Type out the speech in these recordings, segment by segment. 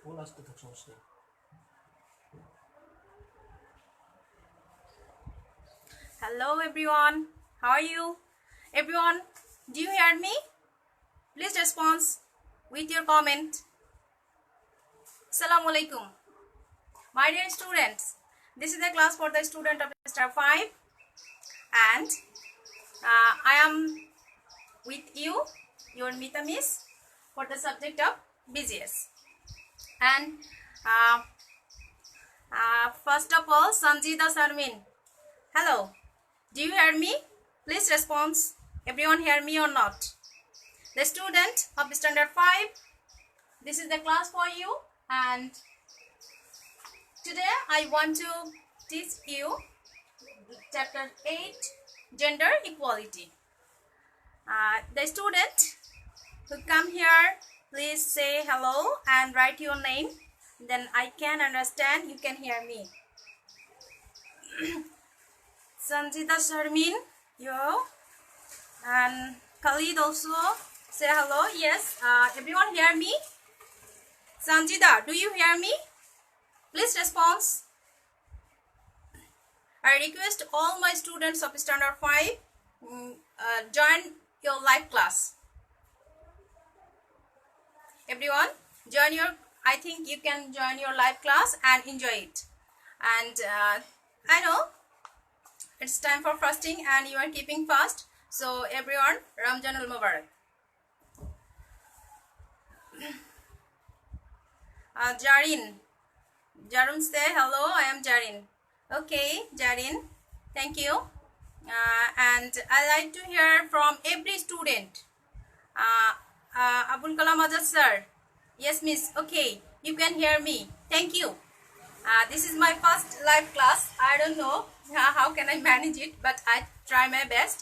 Phone আসতে থাক, সমস্যা নেই। Hello everyone, how are you? Everyone, do you hear me? Please respond with your comment. Assalamu alaikum. My dear students, this is the class for the student of Star 5 and I am with you, your Mita Miss, for the subject of BGS. And first of all, Sanjida Sarmin. Hello, do you hear me? Please respond. Everyone hear me or not? The student of standard 5, this is the class for you, and today I want to teach you chapter 8, gender equality. The student who come here, please say hello and write your name, then I can understand you can hear me. Sanjita Sharmin, you, and Khalid also say hello. Yes, everyone hear me? Sanjita, do you hear me? Please respond. I request all my students of standard 5 join your live class. Everyone join your, I think you can join your live class and enjoy it. And I know it's time for fasting and you are keeping fast, so everyone, Ramjan al Mubarak. Jarun say hello, I am Jarin. Okay, Jarin, thank you. And I like to hear from every student. Abul Kalam Azad sir, yes miss, okay, you can hear me, thank you. This is my first live class. I don't know how can I manage it, but I try my best,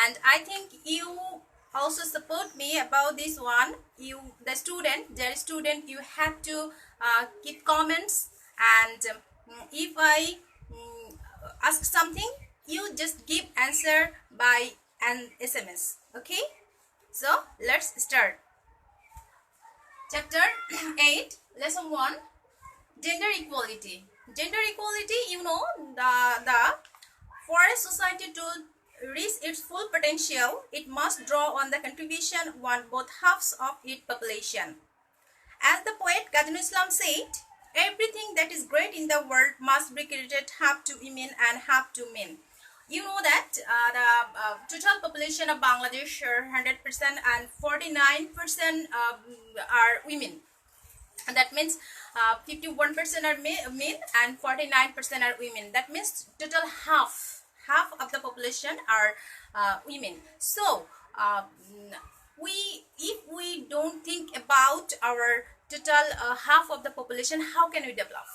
and I think you also support me about this one. You, the student, you have to keep comments, and if I ask something, you just give answer by an SMS. Okay, so let's start. Chapter 8, lesson 1, gender equality. Gender equality, you know, the for a society to reach its full potential, it must draw on the contribution on both halves of its population. As the poet Kazi Nazrul Islam said, everything that is great in the world must be credited half to women and half to men. You know that the total population of Bangladesh are 100% and 49% are women. And that means 51% are men and 49% are women. That means total half of the population are women. So if we don't think about our total half of the population, how can we develop?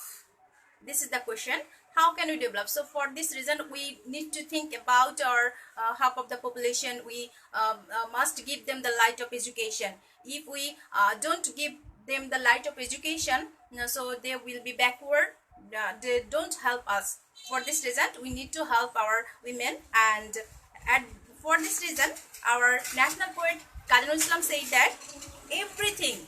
This is the question. How can we develop? So for this reason, we need to think about our half of the population. We must give them the light of education. If we don't give them the light of education, so they will be backward. They don't help us. For this reason, we need to help our women, and for this reason, our national poet Kazi Nazrul Islam said that everything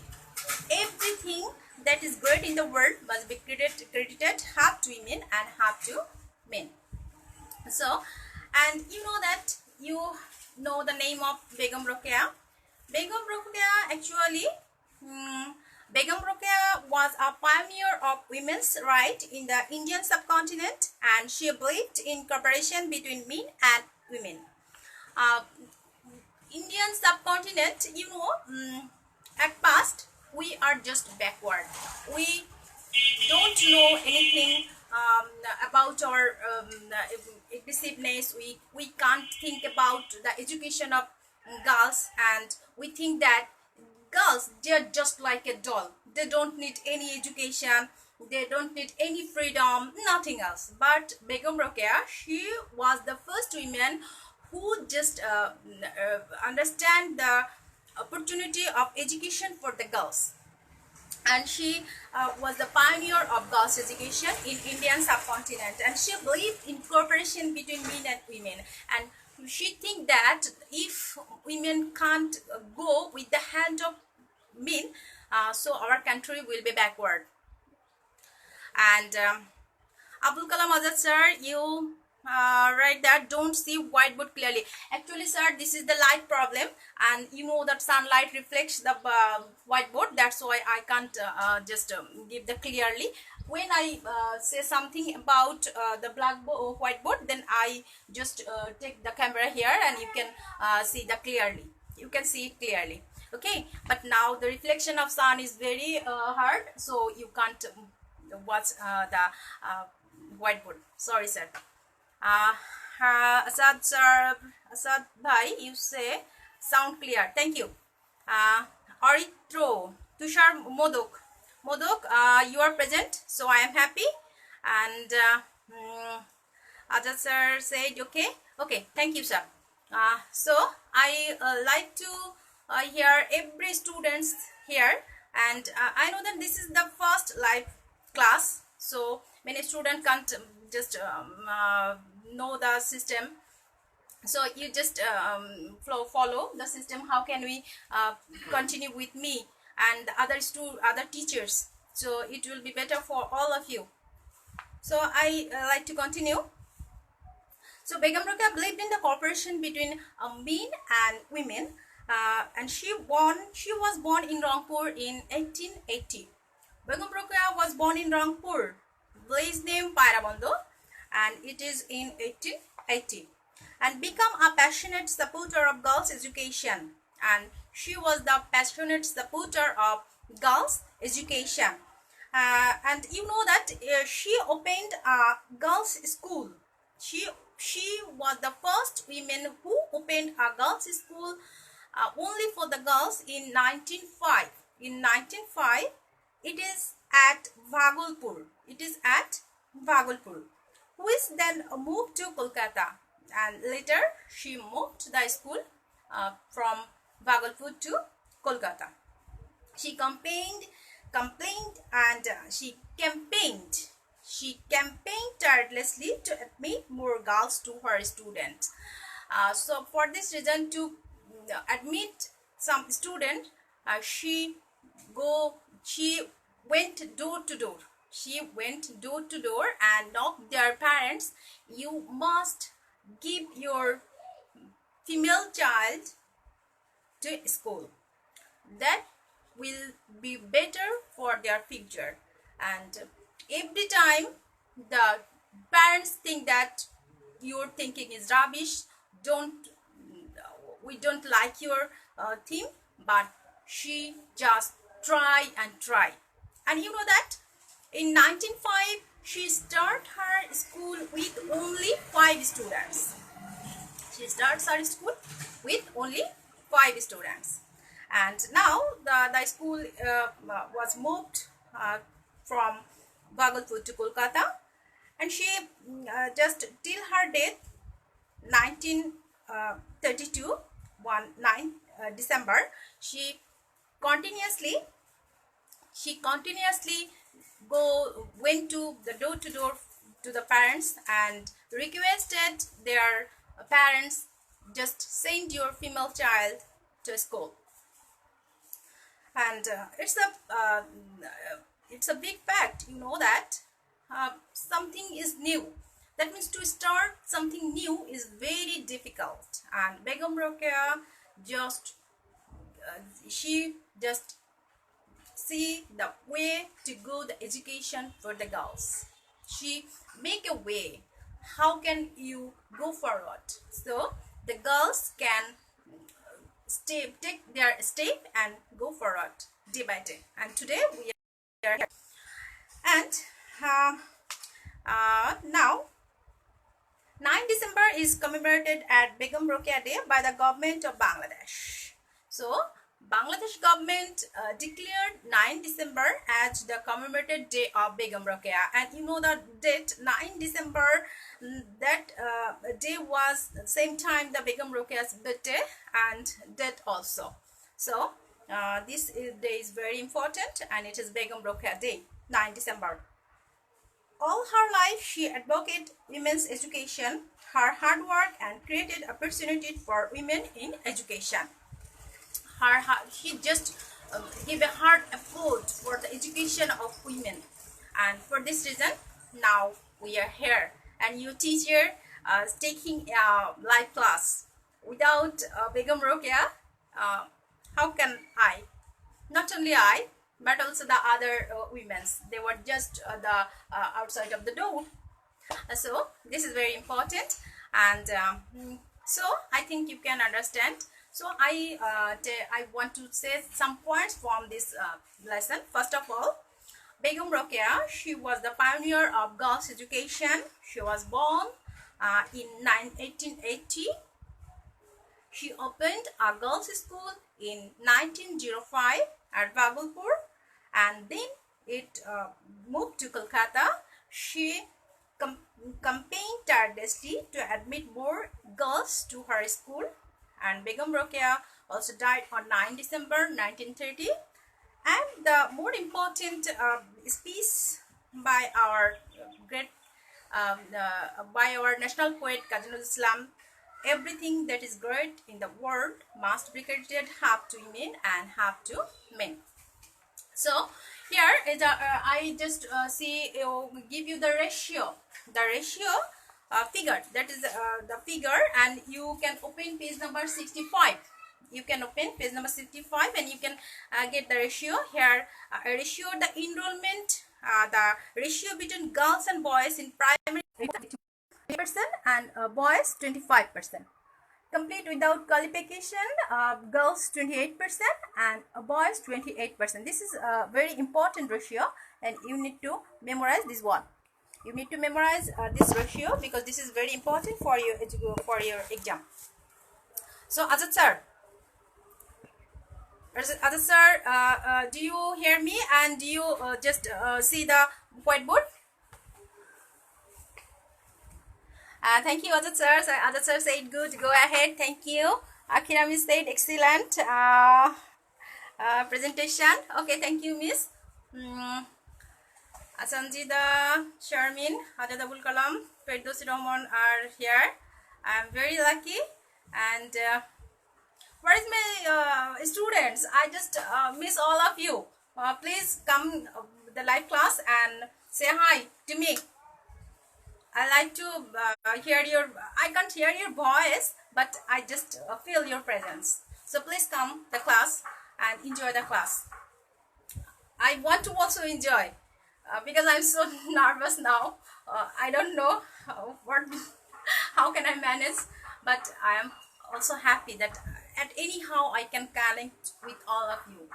that is great in the world must be credited half to women and half to men. So, and you know that, you know the name of Begum Rokeya. Begum Rokeya actually, Begum Rokeya was a pioneer of women's rights in the Indian subcontinent, and she believed in cooperation between men and women. Indian subcontinent, you know, at past we are just backward. We don't know anything about our aggressiveness. We can't think about the education of girls, and we think that girls, they're just like a doll. They don't need any education, they don't need any freedom, nothing else. But Begum Rokeya, she was the first woman who just understand the opportunity of education for the girls, and she was the pioneer of girls education in Indian subcontinent, and she believed in cooperation between men and women. And she think that if women can't go with the hand of men, so our country will be backward. And Abdul Kalam Azad sir, you write that don't see whiteboard clearly. Actually sir, this is the light problem, and you know that sunlight reflects the whiteboard. That's why I can't just give the clearly. When I say something about the blackboard whiteboard, then I just take the camera here and you can see the clearly. You can see it clearly. Okay, but now the reflection of sun is very hard, so you can't watch the whiteboard. Sorry sir. Asad sir, Asad bhai, you say sound clear. Thank you. Aritro, Tushar, Modok, you are present, so I am happy. And Ajat sir said okay. Okay, thank you sir. So I like to hear every students here, and I know that this is the first live class, so many students can't just know the system, so you just follow the system. How can we continue with me and other teachers, so it will be better for all of you. So I like to continue. So Begum Rokeya believed in the cooperation between men and women, and she was born in Rangpur in 1880. Begum Rokeya was born in Rangpur, village name Pairabondo, and it is in 1880, and become a passionate supporter of girls' education. And she was the passionate supporter of girls' education. And you know that she opened a girls' school. She was the first woman who opened a girls' school only for the girls in 1905. In 1905, it is at Bhagalpur. It is at Bhagalpur, which then moved to Kolkata, and later she moved the school from Bhagalpur to Kolkata. She campaigned and she campaigned tirelessly to admit more girls to her students. So for this reason, to admit some student, she went door to door. She went door to door and knocked their parents. You must give your female child to school. That will be better for their future. And every time the parents think that your thinking is rubbish, we don't like your theme, but she just try and try. And you know that in 1905 she started her school with only 5 students. She starts her school with only 5 students, and now the school was moved from Bhagalpur to Kolkata, and she just till her death 1932 9 December, she continuously went to the door to door to the parents and requested their parents, just send your female child to school. And it's a big fact, you know, that something is new. That means to start something new is very difficult, and Begum Rokeya she just see the way to go the education for the girls. She make a way. How can you go forward? So the girls can take their step and go forward day by day. And today we are here. And now 9 December is commemorated at Begum Rokeya Day by the government of Bangladesh. So Bangladesh government declared 9 December as the commemorated day of Begum Rokeya, and you know that date 9 December, that day was the same time the Begum Rokeya's birthday and death also. So this day is very important, and it is Begum Rokeya Day, 9 December. All her life she advocated women's education. Her hard work and created opportunity for women in education. She just give a hard effort for the education of women. And for this reason, now we are here. And you teacher taking a live class. Without Begum Rokia, how can I? Not only I, but also the other women. They were just the outside of the door. So this is very important, and so I think you can understand. So I want to say some points from this lesson. First of all, Begum Rokeya, she was the pioneer of girls' education. She was born in 1880. She opened a girls' school in 1905 at Bhagalpur, and then it moved to Kolkata. She campaigned tirelessly to admit more girls to her school, and Begum Rokeya also died on 9 December 1930. And the more important speech by our by our national poet Kazi Nazrul Islam, everything that is great in the world must be credited half to women and half to men. So here is I just give you the ratio figure, that is the figure, and you can open page number 65. You can open page number 65 and you can get the ratio here. Ratio, the enrollment, the ratio between girls and boys in primary 20% and boys 25%. Complete without qualification, girls 28% and boys 28%. This is a very important ratio, and you need to memorize this one. You need to memorize this ratio because this is very important for your exam. So Azad sir, do you hear me, and do you just see the whiteboard? Thank you, Azad sir. So Azad sir said good. Go ahead. Thank you. Akira miss said excellent presentation. Okay, thank you, miss. Sanjida, Sharmin, Hadad Abul Kalam, Firdaus Rahman are here. I am very lucky. And where is my students? I just miss all of you. Please come the live class and say hi to me. I like to hear your. I can't hear your voice, but I just feel your presence. So please come the class and enjoy the class. I want to also enjoy. Because I'm so nervous now. I don't know how can I manage, but I am also happy that at anyhow I can connect with all of you,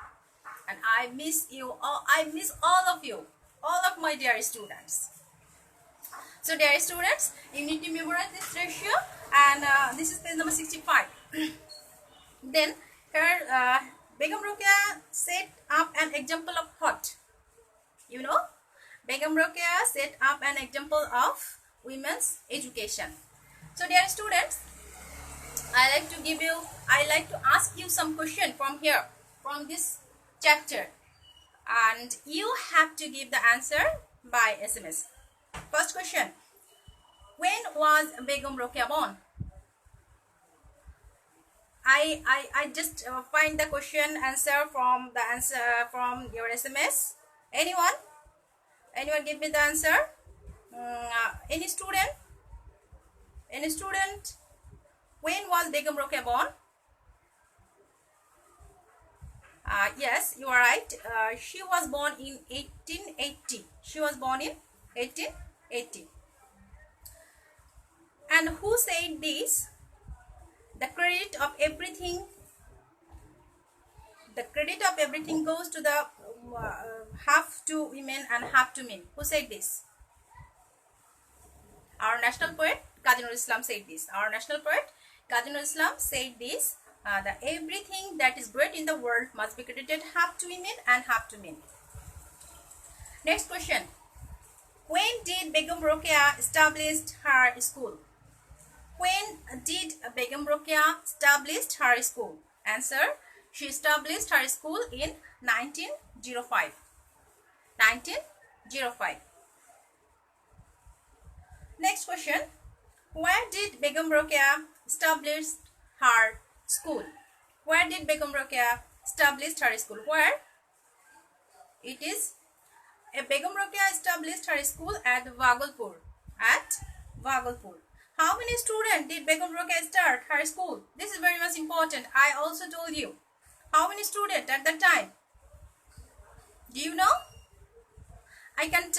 and I miss you all. I miss all of you, all of my dear students. So dear students, you need to memorize this ratio, and this is page number 65. Then here Begum Rokeya set up an example of what? You know, Begum Rokeya set up an example of women's education. So dear students, I like to ask you some question from here, from this chapter, and you have to give the answer by SMS. First question: when was Begum Rokeya born? I just find the question answer from your SMS. Anyone give me the answer? Any student? When was Begum Rokeya born? Yes, you are right. She was born in 1880. She was born in 1880. And who said this? The credit of everything goes to the half to women and half to men. Who said this? Our national poet Kazi Nazrul Islam said this. Our national poet Kazi Nazrul Islam said this. That everything that is great in the world must be credited half to women and half to men. Next question: when did Begum Rokeya establish her school? When did Begum Rokeya establish her school? Answer: she established her school in 1905. 1905. Next question: where did Begum Rokeya establish her school? Where did Begum Rokeya established her school? Where? It is Begum Rokeya established her school at Bhagalpur. At Bhagalpur. How many students did Begum Rokeya start her school? This is very much important. I also told you. How many students at that time? Do you know? I can't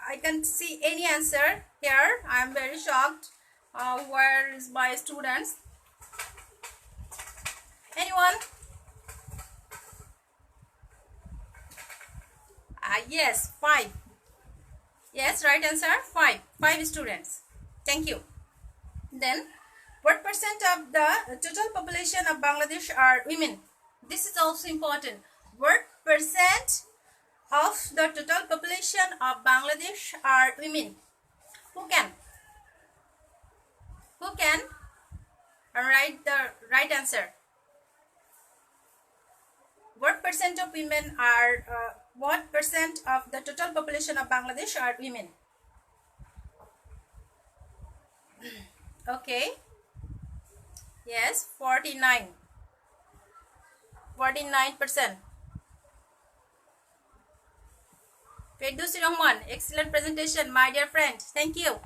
I can't see any answer here. I am very shocked. Where is my students? Anyone? Yes, 5. Yes, right answer 5. 5 students. Thank you. Then, what percent of the total population of Bangladesh are women? This is also important. What percent of the total population of Bangladesh are women? Who can write the right answer? What percent of women are, what percent of the total population of Bangladesh are women? Okay. Yes, 49%. Firdaus Rahman, excellent presentation, my dear friend. Thank you.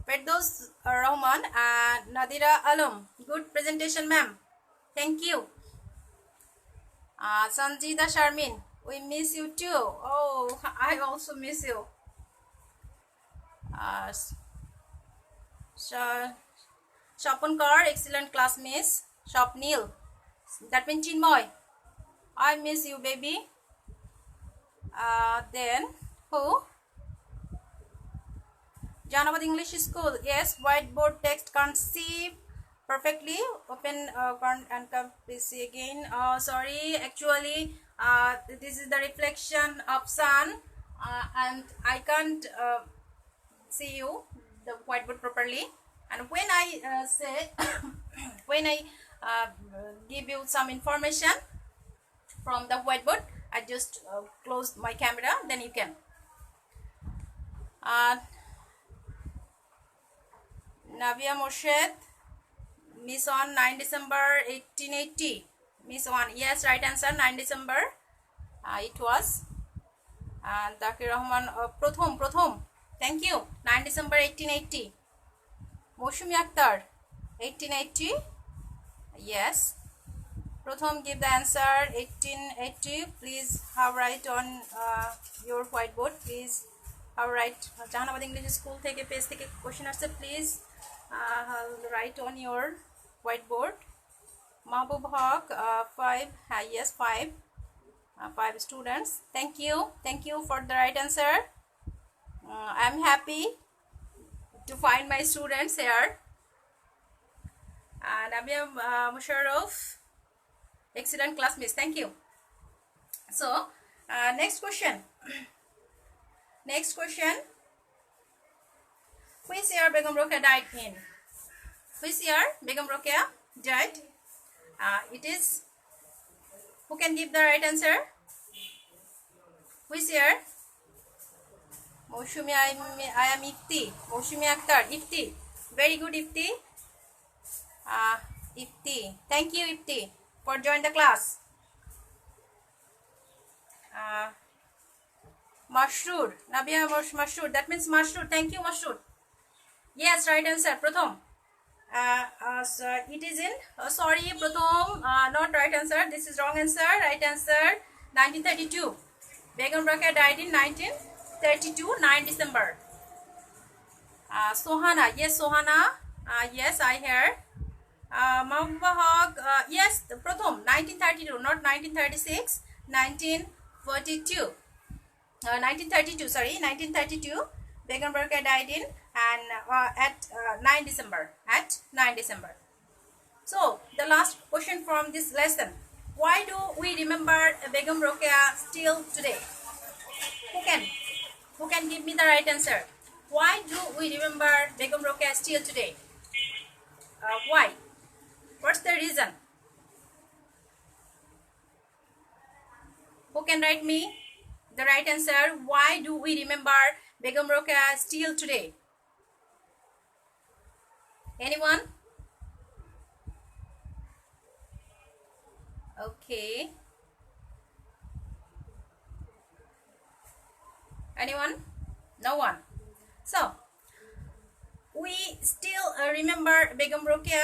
Firdaus Rahman and Nadira Alam, good presentation, ma'am. Thank you. Sanjida Sharmin, we miss you too. Oh, I also miss you. Shapankar, excellent class miss. Shapnil, that means Chinmoy. I miss you, baby. Then who? Jahanabad English School. Yes, whiteboard text can't see perfectly. Open and come please see again. Sorry, actually this is the reflection of sun and I can't see you the whiteboard properly. And when I say when I give you some information from the whiteboard, I just close my camera, then you can. Navia Morshed, Miss on 9 December 1880. Miss on, yes, right answer 9 December. It was. And Takir Rahman, Prothom. Thank you. 9 December 1880. Moshumi Akhtar, 1880. Yes. Prothom give the answer 1880. Please have write on your whiteboard. Please have write. Jahanabad English School theke page theke question asche. Please write on your whiteboard. Mahbub Haq, 5. Yes, 5. 5 students. Thank you for the right answer. I am happy to find my students here. And Nabia Musharraf, excellent class miss. Thank you. So next question. Which year Begum Rokeya died in? Which year Begum Rokeya died? It is. Who can give the right answer? Which year? Moshumi, I am Ifti. Moshumi Akhtar, Ifti. Very good, Ifti. Ifti. Thank you, Ifti, for joining the class. Mashrur. Nabia Mashrur. That means Mashrur. Thank you, Mashrur. Yes, right answer. Pratham. So it is in. Sorry, Pratham. Not right answer. This is wrong answer. Right answer 1932. Begum Rokeya died in 1932, 9 December. Sohana. Yes, Sohana. Yes, I heard. Mahbub yes, Pratham. 1932, not 1936. 1942. 1932. Sorry, 1932. Begum Rokeya died in and at 9 December. At 9 December. So the last question from this lesson: why do we remember Begum Rokeya still today? Who can give me the right answer? Why do we remember Begum Rokeya still today? Why? What's the reason? Who can write me the right answer? Why do we remember Begum Rokeya still today? Anyone? Okay. Anyone? No one. So, we still remember Begum Rokia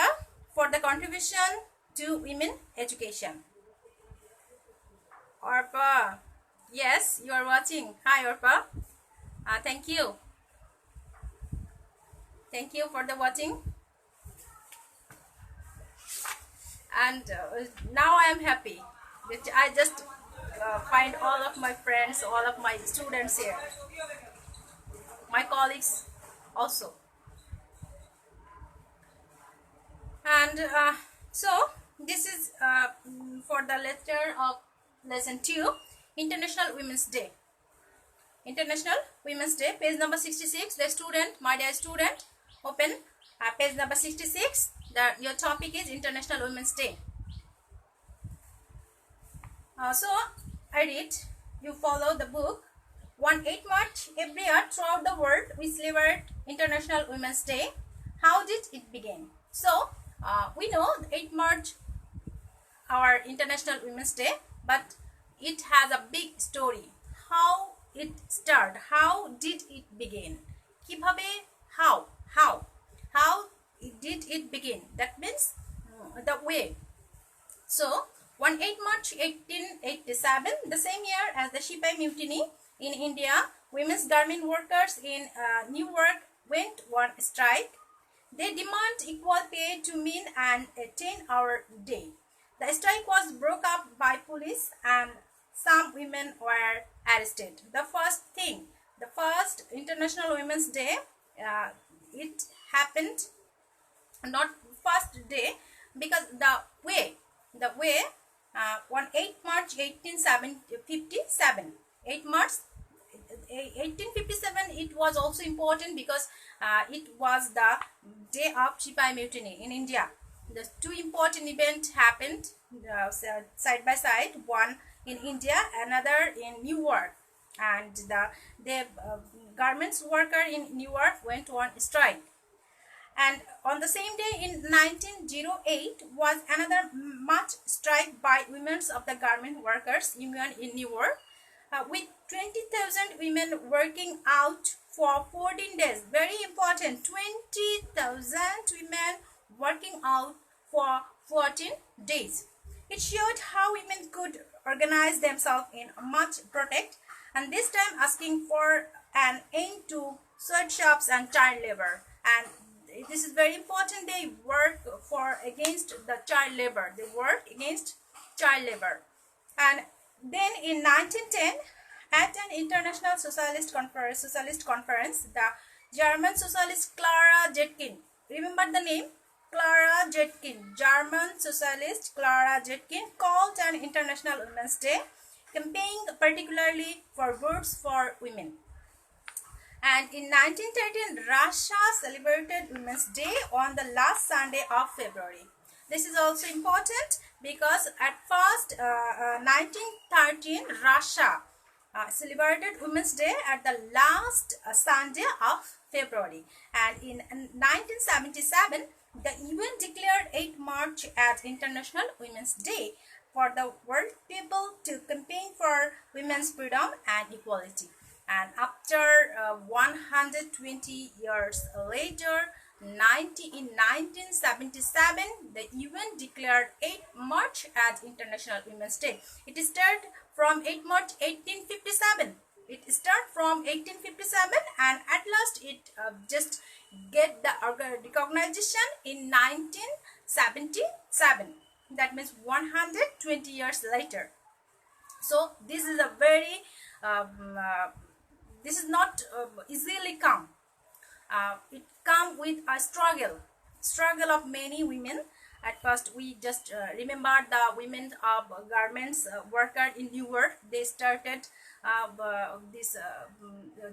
for the contribution to women education. Orpa. Yes, you are watching. Hi, Orpa. Thank you. Thank you for the watching. And now I am happy that I just find all of my friends, all of my students here, my colleagues also. And so this is for the lecture of lesson 2, International Women's Day. International Women's Day, page number 66. The student, my dear student, open page number 66. Your topic is International Women's Day. So I read, you follow the book. On 8 March every year throughout the world we celebrate International Women's Day. How did it begin? So we know 8 March our International Women's Day, but it has a big story. How it started? How did it begin? Kibhabe? How did it begin? That means the way. So on 8 March 1887, the same year as the Shipai Mutiny in India, women's garment workers in New York went on strike. They demand equal pay to men and a 10-hour day. The strike was broke up by police and some women were arrested. The first International Women's Day, it happened not first day because the way on 8 March 1857, 8 March 1857, it was also important because it was the day of Shipai Mutiny in India. The two important events happened side by side, one in India, another in New York, and the garments worker in New York went on strike. And on the same day in 1908 was another march strike by women of the garment workers union in New York, with 20,000 women working out for 14 days. Very important, 20,000 women working out for 14 days. It showed how women could organize themselves in much protest, and this time asking for an end to sweatshops and child labor. And this is very important. They work for against the child labor. They work against child labor. And then in 1910, at an international socialist conference, the German socialist Clara Zetkin, remember the name? Clara Zetkin, German socialist Clara Zetkin, called an International Women's Day, campaigning particularly for votes for women. And in 1913, Russia celebrated Women's Day on the last Sunday of February. This is also important because at first 1913 Russia celebrated Women's Day at the last Sunday of February, and in 1977 the UN declared 8 March as International Women's Day for the world people to campaign for women's freedom and equality. And after 120 years later, in 1977, the UN declared 8 March as International Women's Day. It started from 8 March 1857. It started from 1857, and at last it just get the recognition in 1977. That means 120 years later. So this is a very this is not easily come. It come with a struggle of many women. At first, we just remember the women of garments worker in New York. They started this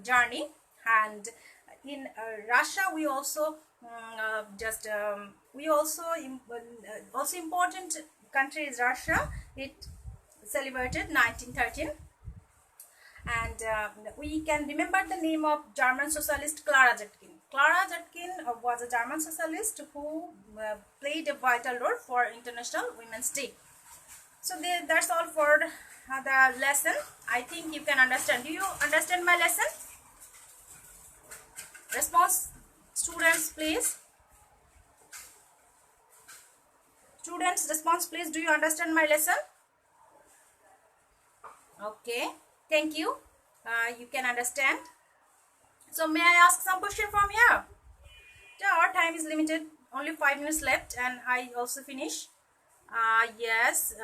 journey, and in Russia, we also also important country is Russia. It celebrated 1913. And we can remember the name of German socialist Clara Zetkin. Clara Zetkin was a German socialist who played a vital role for International Women's Day. So that's all for the lesson. I think you can understand. Do you understand my lesson? Response, students, please. Students, response, please. Do you understand my lesson? Okay. Thank you. You can understand. So may I ask some question from here? Yeah, our time is limited. Only 5 minutes left, and I also finish. Yes,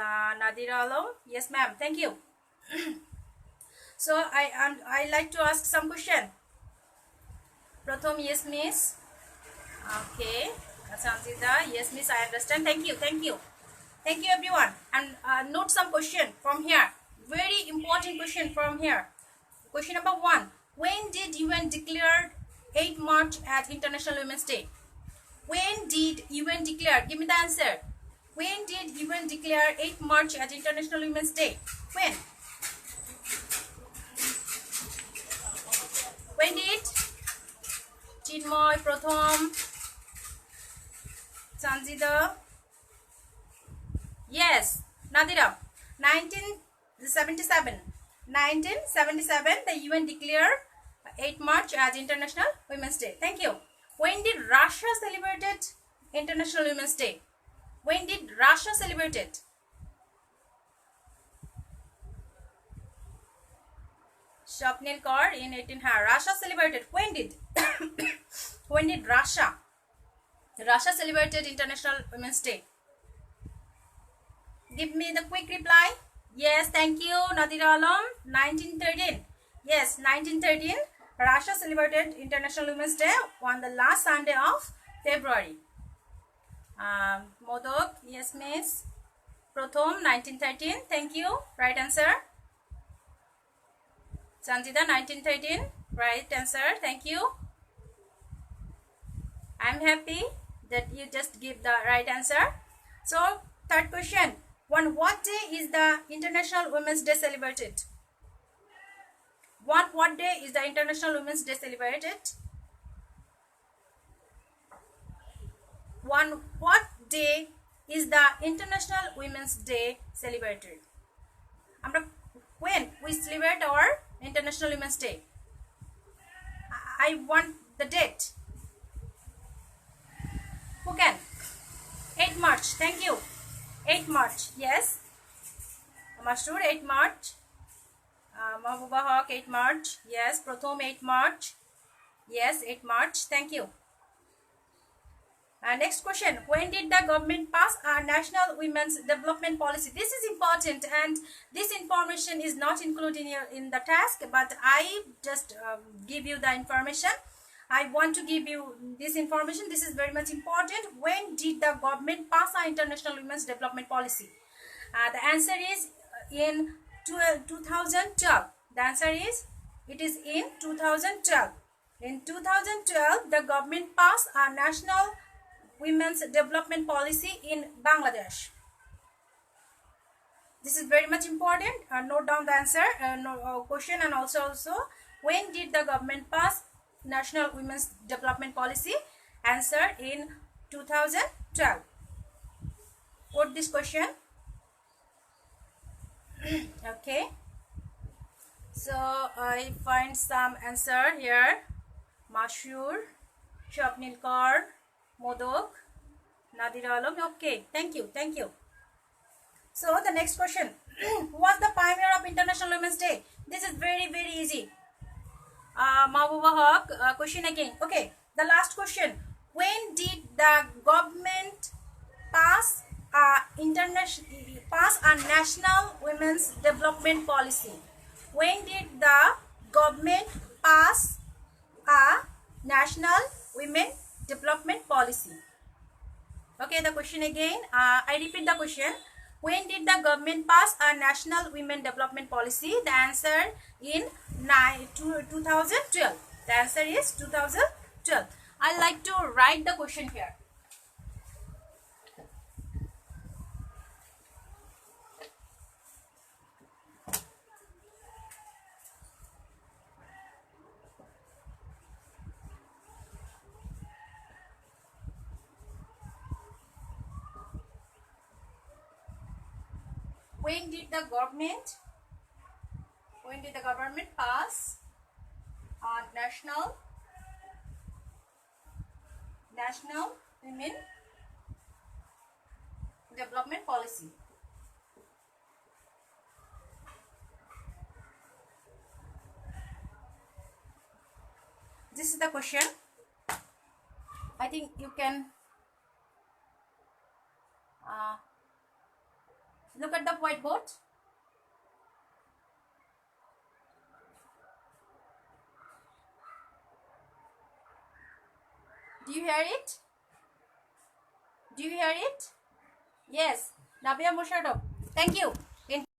Nadira Alam. Yes, ma'am. Thank you. So I like to ask some question. Pratham, yes, miss. Okay. Sanjita, yes, miss. I understand. Thank you. Thank you. Thank you, everyone. And note some question from here. Very important question from here. Question number 1. When did UN declare 8 March as International Women's Day? When did UN declare? Give me the answer. When did UN declare 8 March as International Women's Day? When? When did? Chinmoy, Pratham, Sanjida. Yes, Nadira. 1977. 1977, the UN declared 8 March as International Women's Day. Thank you. When did Russia celebrate International Women's Day? When did Russia celebrate it? Swapnil Kaur in 18. Russia celebrated. When did? When did Russia celebrated International Women's Day? Give me the quick reply. Yes, thank you, Nadira Alam. 1913. Yes, 1913. Russia celebrated International Women's Day on the last Sunday of February. Modok, yes, miss. Pratham, 1913. Thank you. Right answer. Sanjita, 1913. Right answer. Thank you. I'm happy that you just give the right answer. So, third question. On what day is the International Women's Day celebrated? What day is the International Women's Day celebrated? On what day is the International Women's Day celebrated? When we celebrate our International Women's Day? I want the date. Who can? 8 March. Thank you. 8 March. Yes. Mashur, 8 March. Mahbuba Haq, 8 March. Yes. Pratham, 8 March. Yes, 8 March. Thank you. Next question. When did the government pass our National Women's Development Policy? This is important, and this information is not included in the task, but I just give you the information. I want to give you this information. This is very much important. When did the government pass our International Women's Development Policy? The answer is in 2012. The answer is, it is in 2012. In 2012, the government passed a National Women's Development Policy in Bangladesh. This is very much important. Note down the answer, question, and also when did the government pass National Women's Development Policy? Answer in 2012. Quote this question. Okay. So I find some answer here. Mashur, Swapnil Kaur, Modok, Nadira Alam. Okay, thank you, thank you. So the next question. Who was the pioneer of International Women's Day? This is very easy. Mahbuba Haq, question again. Okay, the last question. When did the government pass a National Women's Development Policy? When did the government pass a National Women Development Policy? Okay, the question again. I repeat the question. When did the government pass a National Women Development Policy? The answer in 2012. The answer is 2012. I like to write the question here. when did the government pass a national women development policy? This is the question. I think you can look at the whiteboard. Do you hear it? Do you hear it? Yes. Nabia Musharraf. Thank you.